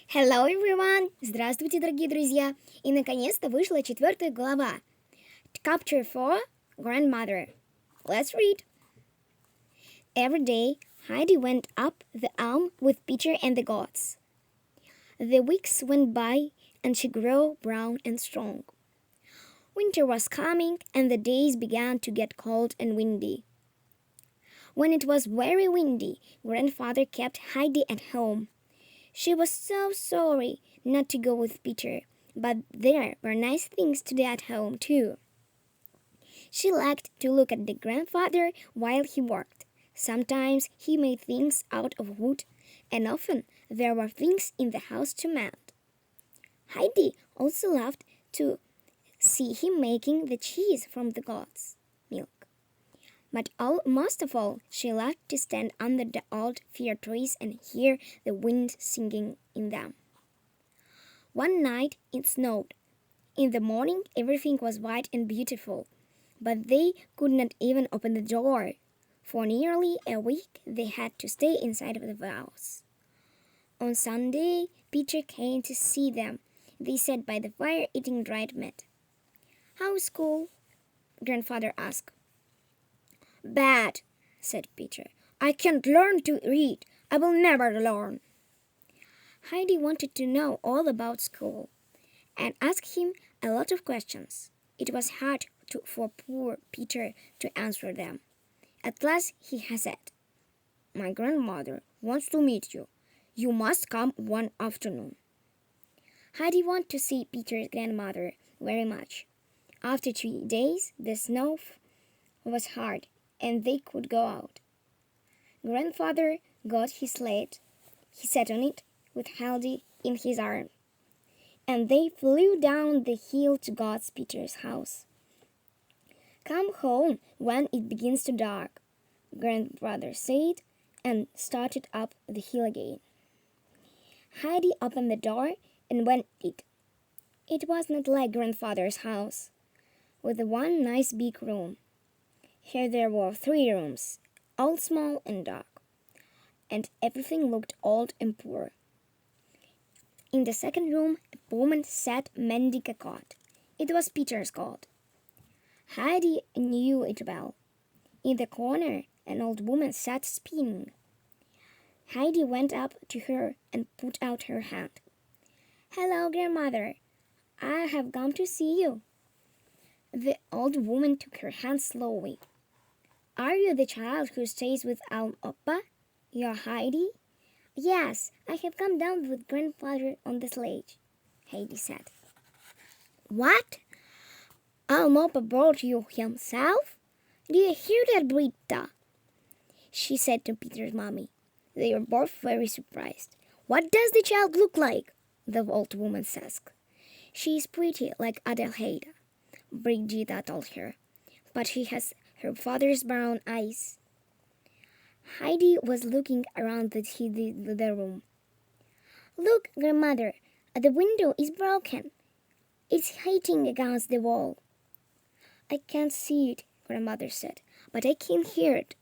Hello everyone! Здравствуйте, дорогие друзья! И наконец-то вышла 4 глава. Chapter 4 Grandmother. Let's read. Every day, Heidi went up the elm with Peter and the goats. The weeks went by and she grew brown and strong. Winter was coming and the days began to get cold and windy. When it was very windy, Grandfather kept Heidi at home. She was so sorry not to go with Peter, but there were nice things to do at home too. She liked to look at the grandfather while he worked. Sometimes he made things out of wood, and often there were things in the house to mend. Heidi also loved to see him making the cheese from the goat's milk. But most of all, she loved to stand under the old fir trees and hear the wind singing in them. One night it snowed. In the morning everything was white and beautiful, but they could not even open the door. For nearly a week they had to stay inside of the house. On Sunday, Peter came to see them. They sat by the fire eating dried meat. "How's school?" Grandfather asked. "Bad," said Peter. "I can't learn to read. I will never learn." Heidi wanted to know all about school and asked him a lot of questions. It was hard for poor Peter to answer them. At last he said, "My grandmother wants to meet you. You must come one afternoon." Heidi wanted to see Peter's grandmother very much. After 3 days, the snow was hard and they could go out. Grandfather got his sled. He sat on it with Heidi in his arm, and they flew down the hill to God's Peter's house. "Come home when it begins to dark," Grandfather said, and started up the hill again. Heidi opened the door and went in. It was not like Grandfather's house, with one nice big room. Here there were 3 rooms, all small and dark, and everything looked old and poor. In the second room, a woman sat mending a cot. It was Peter's cot. Heidi knew it well. In the corner, an old woman sat spinning. Heidi went up to her and put out her hand. "Hello, grandmother. I have come to see you." The old woman took her hand slowly. "Are you the child who stays with Oppa? You're Heidi?" "Yes, I have come down with grandfather on the sledge," Heidi said. "What? Oppa brought you himself? Do you hear that, Britta?" she said to Peter's mommy. They were both very surprised. "What does the child look like?" the old woman asked. "She is pretty like Adelheid," Brigitte told her, "but she has her father's brown eyes." Heidi was looking around the room. "Look, grandmother, the window is broken. It's hitting against the wall." "I can't see it," grandmother said, "but I can hear it.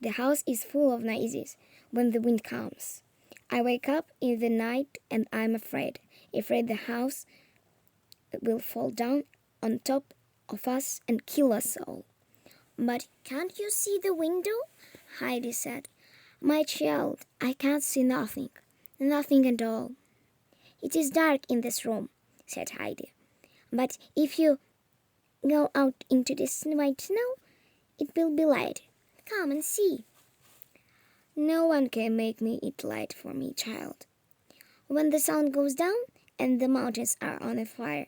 The house is full of noises when the wind comes. I wake up in the night and I'm afraid the house will fall down on top of us and kill us all." "But can't you see the window?" Heidi said. "My child, I can't see nothing. Nothing at all." "It is dark in this room," said Heidi. "But if you go out into the white snow, it will be light. Come and see." "No one can make it light for me, child. When the sun goes down and the mountains are on fire,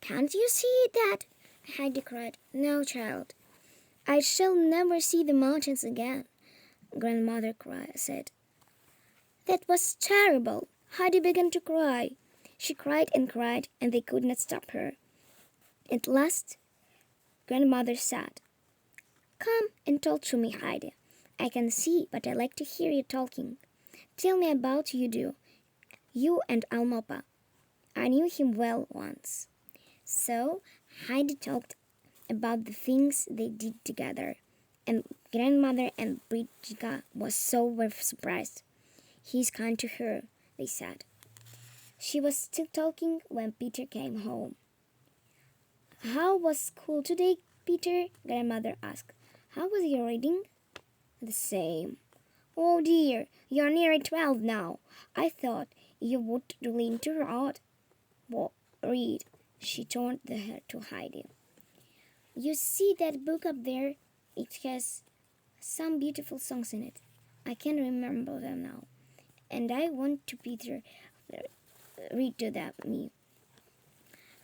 can't you see that?" Heidi cried. "No, child. I shall never see the mountains again," Grandmother said. That was terrible. Heidi began to cry. She cried, and they could not stop her. At last, Grandmother said, "Come and talk to me, Heidi. I can see, but I like to hear you talking. Tell me about you and Almopa. I knew him well once." So Heidi talked about the things they did together, and Grandmother and Brigitte was so very surprised. "He's kind to her," they said. She was still talking when Peter came home. How was school today, Peter? Grandmother asked. How was your reading? The same. Oh dear, you're nearly 12 now. I thought you would learn to read. She turned her to Heidi. You see that book up there? It has some beautiful songs in it. I can't remember them now. And I want to Peter read to them me.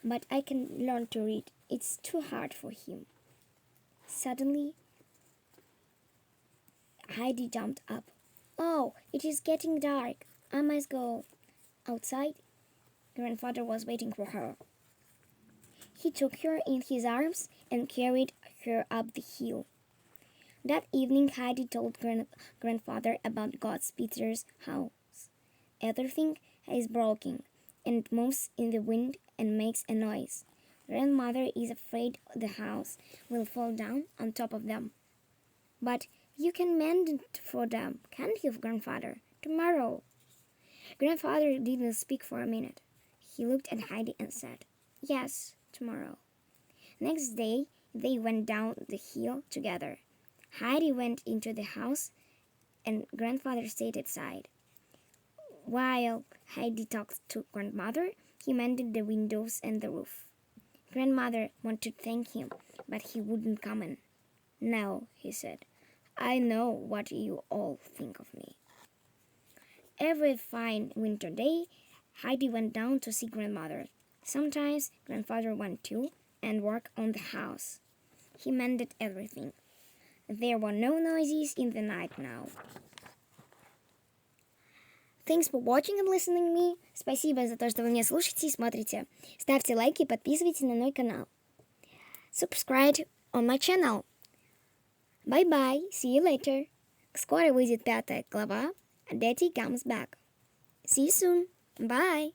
But I can learn to read. It's too hard for him. Suddenly, Heidi jumped up. Oh, it is getting dark. I must go. Outside, Grandfather was waiting for her. He took her in his arms and carried her up the hill. That evening, Heidi told Grandfather about God's Peter's house. Everything is broken and moves in the wind and makes a noise. Grandmother is afraid the house will fall down on top of them. But you can mend it for them, can't you, Grandfather? Tomorrow. Grandfather didn't speak for a minute. He looked at Heidi and said, Yes, tomorrow. Next day, they went down the hill together. Heidi went into the house and Grandfather stayed outside. While Heidi talked to Grandmother, he mended the windows and the roof. Grandmother wanted to thank him, but he wouldn't come in. No, he said, I know what you all think of me. Every fine winter day, Heidi went down to see Grandmother. Sometimes Grandfather went too and worked on the house. He mended everything. There were no noises in the night now. Thanks for watching and listening me. Спасибо за то, что вы меня слушаете и смотрите. Ставьте лайки и подписывайтесь на мой канал. Subscribe on my channel. Bye-bye. See you later. Скоро выйдет 5 глава. Daddy comes back. See you soon. Bye.